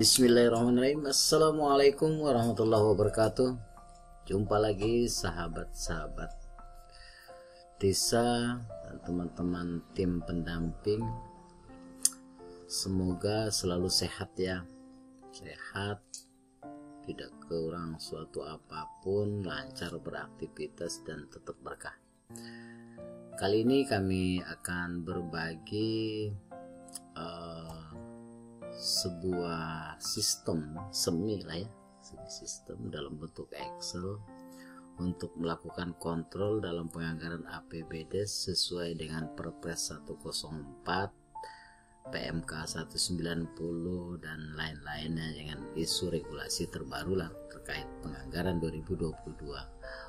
Bismillahirrahmanirrahim. Assalamualaikum warahmatullahi wabarakatuh. Jumpa lagi sahabat-sahabat desa dan teman-teman tim pendamping. Semoga selalu sehat ya. Sehat, tidak kurang suatu apapun, lancar beraktivitas dan tetap berkah. Kali ini kami akan berbagi sebuah sistem semi lah ya, sistem dalam bentuk Excel untuk melakukan kontrol dalam penganggaran APBD sesuai dengan Perpres 104, PMK 190 dan lain-lainnya dengan isu regulasi terbaru lah terkait penganggaran 2022.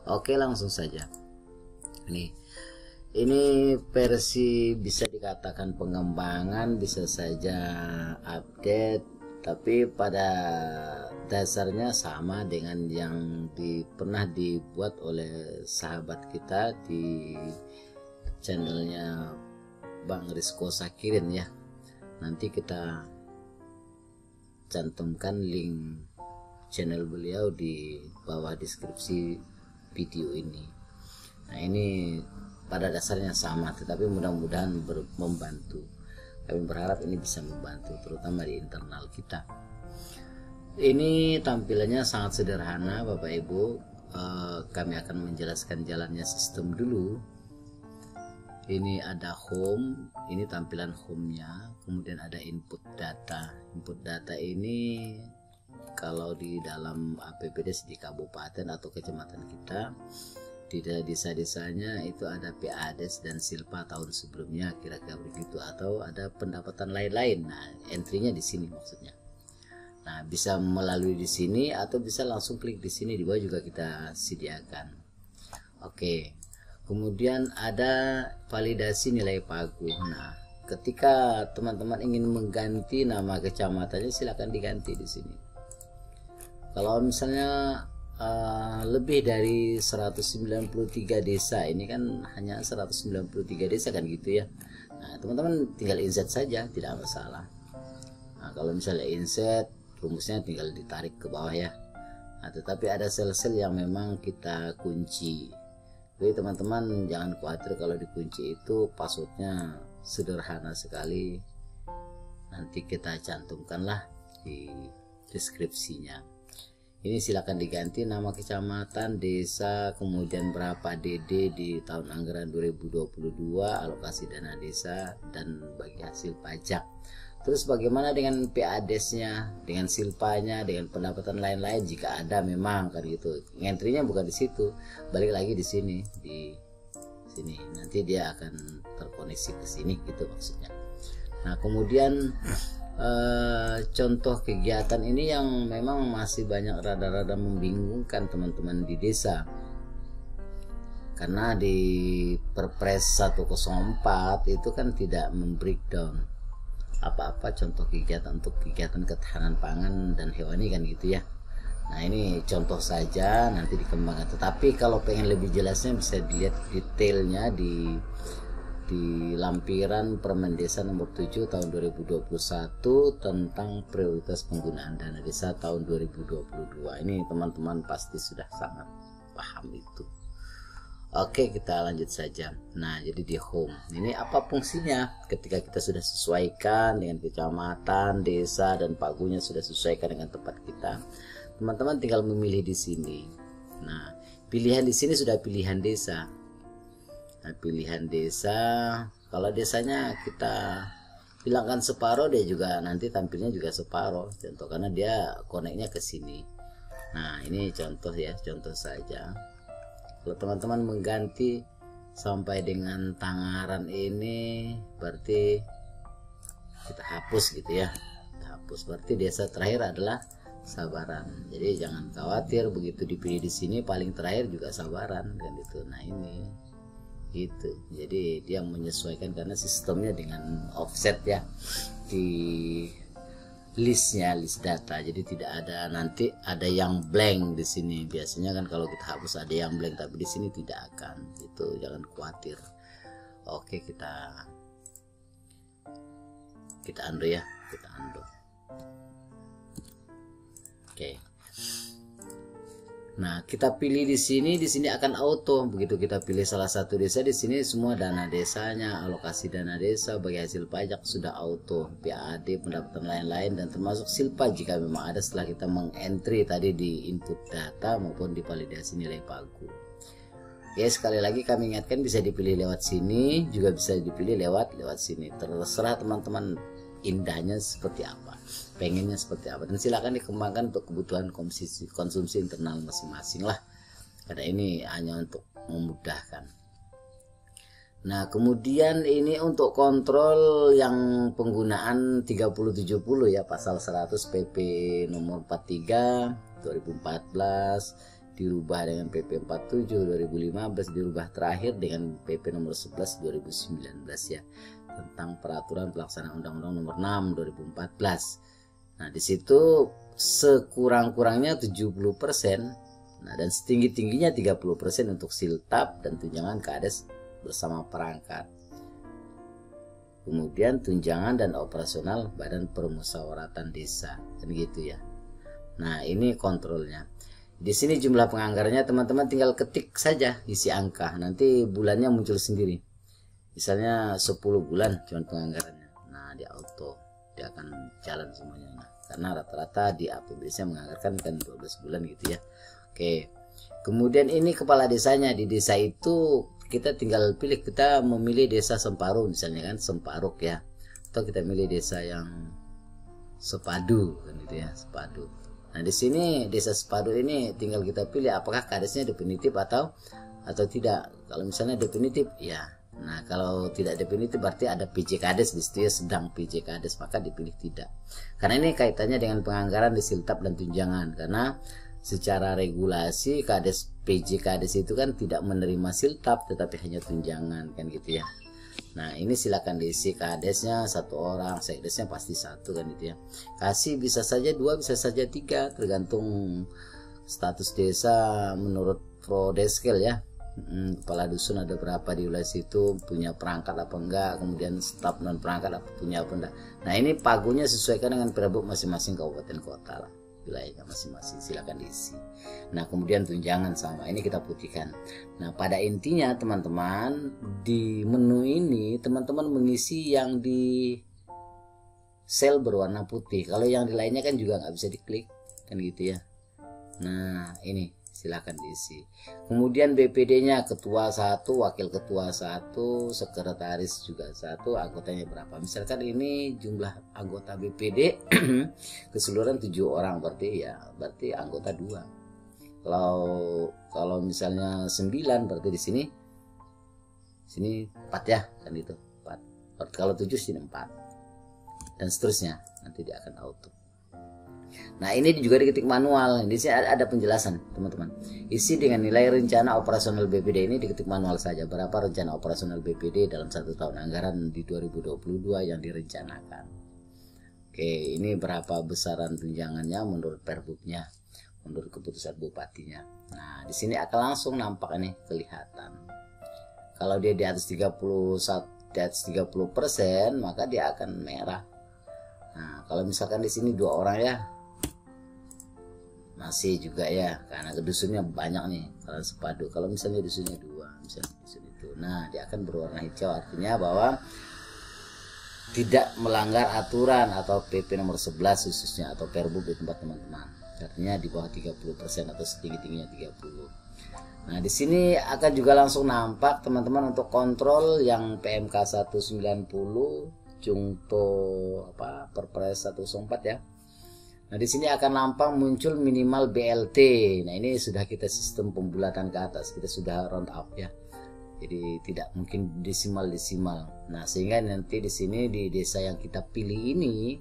Oke, langsung saja. Ini versi bisa dikatakan pengembangan, bisa saja update, tapi pada dasarnya sama dengan yang pernah dibuat oleh sahabat kita di channelnya Bang Rizko Sakirin ya. Nanti kita cantumkan link channel beliau di bawah deskripsi video ini. Nah, ini pada dasarnya sama, tetapi mudah-mudahan membantu. Kami berharap ini bisa membantu, terutama di internal kita. Ini tampilannya sangat sederhana, Bapak Ibu. Kami akan menjelaskan jalannya sistem dulu. Ini ada home, ini tampilan home-nya. Kemudian ada input data. Input data ini kalau di dalam APBD di kabupaten atau kecamatan kita, di desa-desanya itu ada PADES dan Silpa tahun sebelumnya, kira-kira begitu, atau ada pendapatan lain-lain. Nah, entry-nya di sini maksudnya. Nah, bisa melalui di sini atau bisa langsung klik di sini, di bawah juga kita sediakan. Oke. Kemudian ada validasi nilai pagu. Nah, ketika teman-teman ingin mengganti nama kecamatannya, silakan diganti di sini. Kalau misalnya lebih dari 193 desa, ini kan hanya 193 desa kan gitu ya. Nah, teman-teman tinggal insert saja, tidak masalah. Nah, kalau misalnya insert, rumusnya tinggal ditarik ke bawah ya. Nah, tetapi ada sel-sel yang memang kita kunci. Jadi teman-teman jangan khawatir kalau dikunci, itu passwordnya sederhana sekali. Nanti kita cantumkanlah di deskripsinya. Ini silakan diganti nama kecamatan, desa, kemudian berapa DD di tahun anggaran 2022, alokasi dana desa, dan bagi hasil pajak. Terus bagaimana dengan PADES-nya, dengan silpanya, dengan pendapatan lain-lain jika ada memang kan gitu. Entry-nya bukan di situ, balik lagi di sini, di sini. Nanti dia akan terkoneksi ke sini gitu maksudnya. Nah, kemudian contoh kegiatan ini yang memang masih banyak rada-rada membingungkan teman-teman di desa, karena di Perpres 104 itu kan tidak membreakdown apa-apa contoh kegiatan untuk kegiatan ketahanan pangan dan hewani kan gitu ya. Nah, ini contoh saja, nanti dikembangkan. Tetapi kalau pengen lebih jelasnya bisa dilihat detailnya di lampiran Permen Desa nomor 7 tahun 2021 tentang prioritas penggunaan dana desa tahun 2022. Ini teman-teman pasti sudah sangat paham itu. Oke, kita lanjut saja. Nah, jadi di home ini apa fungsinya? Ketika kita sudah sesuaikan dengan kecamatan, desa, dan pagunya sudah sesuaikan dengan tempat kita, teman-teman tinggal memilih di sini. Nah, pilihan di sini sudah pilihan desa. Nah, pilihan desa, kalau desanya kita hilangkan separuh, dia juga nanti tampilnya juga separuh, contoh, karena dia koneknya ke sini. Nah, ini contoh ya, contoh saja. Kalau teman-teman mengganti sampai dengan Tangaran ini, berarti kita hapus gitu ya, kita hapus. Berarti desa terakhir adalah Sabaran. Jadi jangan khawatir, begitu dipilih di sini paling terakhir juga Sabaran kan gitu. Nah, ini gitu, jadi dia menyesuaikan karena sistemnya dengan offset ya di listnya, list data. Jadi tidak ada nanti ada yang blank di sini. Biasanya kan kalau kita hapus ada yang blank, tapi di sini tidak akan. Itu jangan khawatir. Oke, kita undo ya, kita undo. Oke. Nah, kita pilih di sini akan auto. Begitu kita pilih salah satu desa, di sini semua dana desanya, alokasi dana desa bagi hasil pajak sudah auto, PAD, pendapatan lain-lain, dan termasuk silpa jika memang ada setelah kita mengentry tadi di input data maupun di validasi nilai pagu. Ya, sekali lagi kami ingatkan, bisa dipilih lewat sini, juga bisa dipilih lewat sini. Terserah teman-teman indahnya seperti apa, pengennya seperti apa, dan silakan dikembangkan untuk kebutuhan konsumsi internal masing-masing lah, karena ini hanya untuk memudahkan. Nah, kemudian ini untuk kontrol yang penggunaan 3070 ya, pasal 100 PP nomor 43 2014 dirubah dengan PP 47 2015, dirubah terakhir dengan PP nomor 11 2019 ya, tentang peraturan pelaksanaan Undang-Undang nomor 6 2014. Nah, di situ sekurang-kurangnya 70%, nah dan setinggi-tingginya 30% untuk siltap dan tunjangan kades bersama perangkat. Kemudian tunjangan dan operasional badan permusyawaratan desa, kan gitu ya. Nah, ini kontrolnya. Di sini jumlah penganggarannya teman-teman tinggal ketik saja isi angka, nanti bulannya muncul sendiri. Misalnya 10 bulan cuman penganggarannya, nah di auto dia akan jalan semuanya. Nah, karena rata-rata di APBD menganggarkan kan 12 bulan gitu ya. Oke, kemudian ini kepala desanya. Di desa itu kita tinggal pilih, kita memilih desa semparuh misalnya kan, semparuk ya, atau kita milih desa yang sepadu kan gitu ya, sepadu. Nah, di sini desa sepadu ini tinggal kita pilih apakah kadesnya definitif atau tidak. Kalau misalnya definitif ya, nah kalau tidak definitif berarti ada PJ Kades di situ ya, sedang PJ Kades, maka dipilih tidak. Karena ini kaitannya dengan penganggaran di siltap dan tunjangan, karena secara regulasi Kades PJ Kades itu kan tidak menerima siltap tetapi hanya tunjangan kan gitu ya. Nah, ini silakan diisi kadesnya 1 orang, sekdesnya pasti 1 kan gitu ya. Kasih bisa saja 2, bisa saja 3, tergantung status desa menurut Prodeskel ya. Kepala dusun ada berapa di wilayah situ, punya perangkat apa enggak, kemudian staf non perangkat apa punya apa enggak. Nah, ini pagunya sesuaikan dengan perabot masing-masing kabupaten kota lah, wilayahnya masing-masing, silakan diisi. Nah, kemudian tunjangan sama, ini kita putihkan. Nah, pada intinya teman-teman, di menu ini teman-teman mengisi yang di sel berwarna putih. Kalau yang di lainnya kan juga nggak bisa diklik kan gitu ya. Nah, ini silakan diisi. Kemudian BPD-nya ketua 1, wakil ketua 1, sekretaris juga 1, anggotanya berapa. Misalkan ini jumlah anggota BPD keseluruhan 7 orang, berarti anggota 2. Kalau misalnya 9 berarti di sini 4 ya kan itu. 4. Kalau 7 sini 4. Dan seterusnya, nanti dia akan auto. Nah, ini juga diketik manual. Di sini ada penjelasan, teman-teman. Isi dengan nilai rencana operasional BPD, ini diketik manual saja. Berapa rencana operasional BPD dalam 1 tahun anggaran di 2022 yang direncanakan. Oke, ini berapa besaran tunjangannya menurut perbuknya, menurut keputusan bupatinya. Nah, di sini akan langsung nampak ini kelihatan. Kalau dia di atas 30%, maka dia akan merah. Nah, kalau misalkan di sini 2 orang ya, masih juga ya, karena dusunnya banyak nih kalau sepadu. Kalau misalnya dusunnya 2, misalnya dusun itu, nah dia akan berwarna hijau, artinya bahwa tidak melanggar aturan atau PP nomor 11 khususnya, atau Perbuk di tempat teman-teman. Artinya di bawah 30% atau setinggi-tingginya 30. Nah, di sini akan juga langsung nampak teman-teman untuk kontrol yang PMK 190 Jungto Perpres 104 ya. Nah, di sini akan nampak muncul minimal BLT. Nah, ini sudah kita sistem pembulatan ke atas, kita sudah round up ya. Jadi tidak mungkin desimal. Nah, sehingga nanti di sini di desa yang kita pilih ini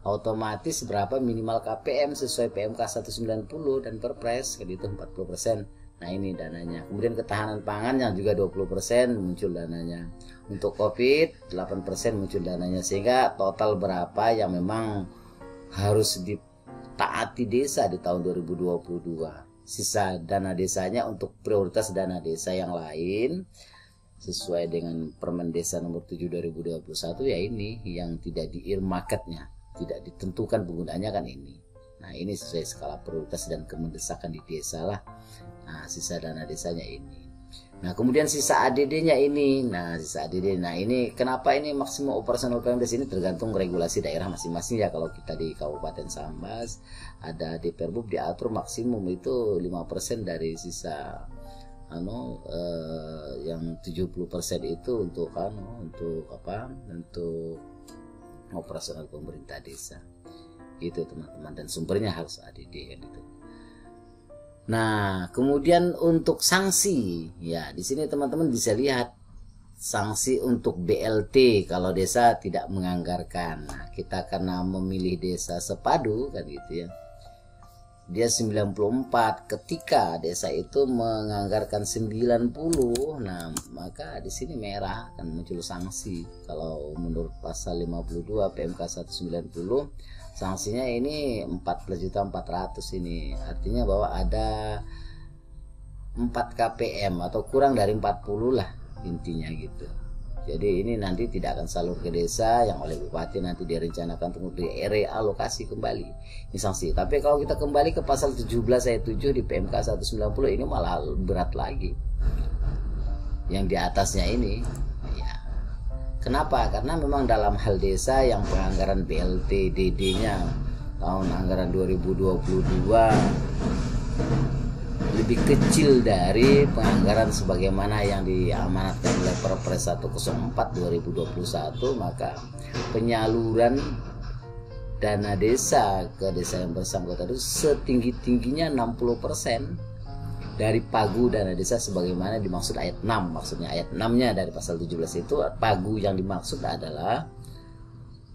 otomatis berapa minimal KPM sesuai PMK 190 dan Perpres kan itu 40%. Nah, ini dananya. Kemudian ketahanan pangan yang juga 20% muncul dananya. Untuk Covid 8% muncul dananya, sehingga total berapa yang memang harus ditaati desa di tahun 2022. Sisa dana desanya untuk prioritas dana desa yang lain sesuai dengan Permen Desa nomor 7 2021 ya, ini yang tidak di-earmarketnya, tidak ditentukan penggunaannya kan ini. Nah ini sesuai skala prioritas dan kemendesakan di desa lah. Nah sisa dana desanya ini. Nah kemudian sisa ADD-nya ini. Nah sisa ADD, nah ini kenapa ini maksimum operasional Pemdes ini tergantung regulasi daerah masing-masing ya. Kalau kita di Kabupaten Sambas ada di Perbub diatur maksimum itu 5% dari sisa yang 70% itu untuk untuk operasional pemerintah desa gitu teman-teman, dan sumbernya harus ADD kan itu. Nah kemudian untuk sanksi ya, di sini teman-teman bisa lihat sanksi untuk BLT kalau desa tidak menganggarkan. Nah kita karena memilih desa sepadu kan gitu ya, dia 94, ketika desa itu menganggarkan 90, nah maka di sini merah akan muncul sanksi. Kalau menurut pasal 52 PMK 190 sanksinya ini 14.400.000 ini, artinya bahwa ada 4 KPM atau kurang dari 40 lah intinya gitu. Jadi ini nanti tidak akan salur ke desa yang oleh bupati nanti direncanakan untuk direalokasi kembali. Ini sanksi. Tapi kalau kita kembali ke pasal 17 ayat 7 di PMK 190 ini malah berat lagi. Yang di atasnya ini ya. Kenapa? Karena memang dalam hal desa yang penganggaran BLT DD-nya tahun anggaran 2022 lebih kecil dari penganggaran sebagaimana yang diamanatkan oleh Perpres 104 2021, maka penyaluran dana desa ke desa yang bersangkutan itu setinggi-tingginya 60% dari pagu dana desa sebagaimana dimaksud ayat 6. Maksudnya ayat 6-nya dari pasal 17 itu, pagu yang dimaksud adalah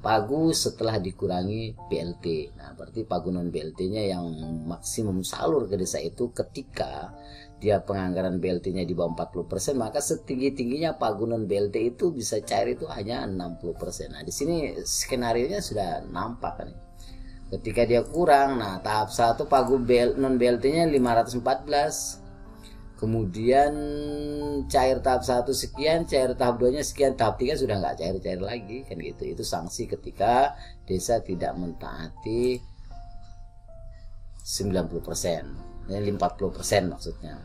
pagu setelah dikurangi BLT. Nah, berarti pagu non BLT-nya yang maksimum salur ke desa itu ketika dia penganggaran BLT-nya di bawah 40%, maka setinggi-tingginya pagu non BLT itu bisa cair itu hanya 60%. Nah, di sini skenarionya sudah nampak nih. Ketika dia kurang, nah tahap 1 pagu non BLT-nya 514. Kemudian cair tahap 1 sekian, cair tahap 2-nya sekian, tahap 3 sudah nggak cair-cair lagi kan gitu. Itu sanksi ketika desa tidak mentaati 90%, 40% maksudnya.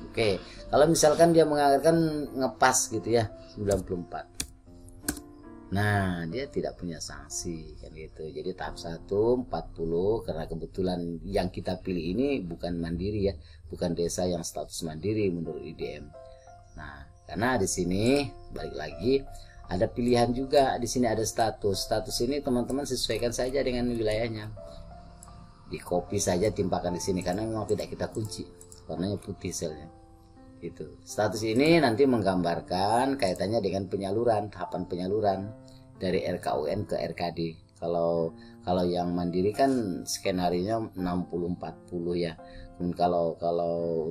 Oke, kalau misalkan dia menganggarkan ngepas gitu ya 94. Nah, dia tidak punya sanksi kan gitu. Jadi tahap 1 40, karena kebetulan yang kita pilih ini bukan mandiri ya, bukan desa yang status mandiri menurut IDM. Nah, karena di sini balik lagi ada pilihan juga, di sini ada status. Status ini teman-teman sesuaikan saja dengan wilayahnya. Di copy saja, timpakan di sini karena memang tidak kita kunci. Warnanya putih selnya. Itu status ini nanti menggambarkan kaitannya dengan penyaluran, tahapan penyaluran dari RKUN ke RKD. Kalau yang mandiri kan skenarionya 60-40 ya. Kalau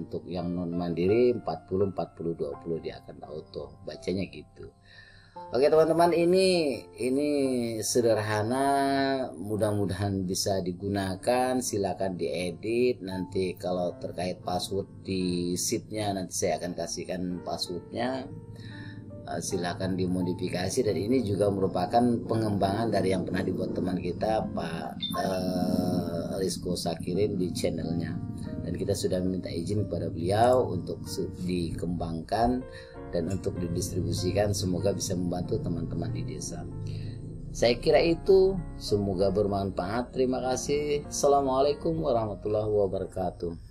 untuk yang non mandiri 40-40-20 dia akan auto bacanya gitu. Oke teman-teman, ini sederhana, mudah-mudahan bisa digunakan. Silakan diedit. Nanti kalau terkait password di sheetnya nanti saya akan kasihkan passwordnya. Silakan dimodifikasi, dan ini juga merupakan pengembangan dari yang pernah dibuat teman kita Pak Rizko Sakirin di channelnya, dan kita sudah meminta izin kepada beliau untuk dikembangkan dan untuk didistribusikan. Semoga bisa membantu teman-teman di desa. Saya kira itu, semoga bermanfaat. Terima kasih. Assalamualaikum warahmatullahi wabarakatuh.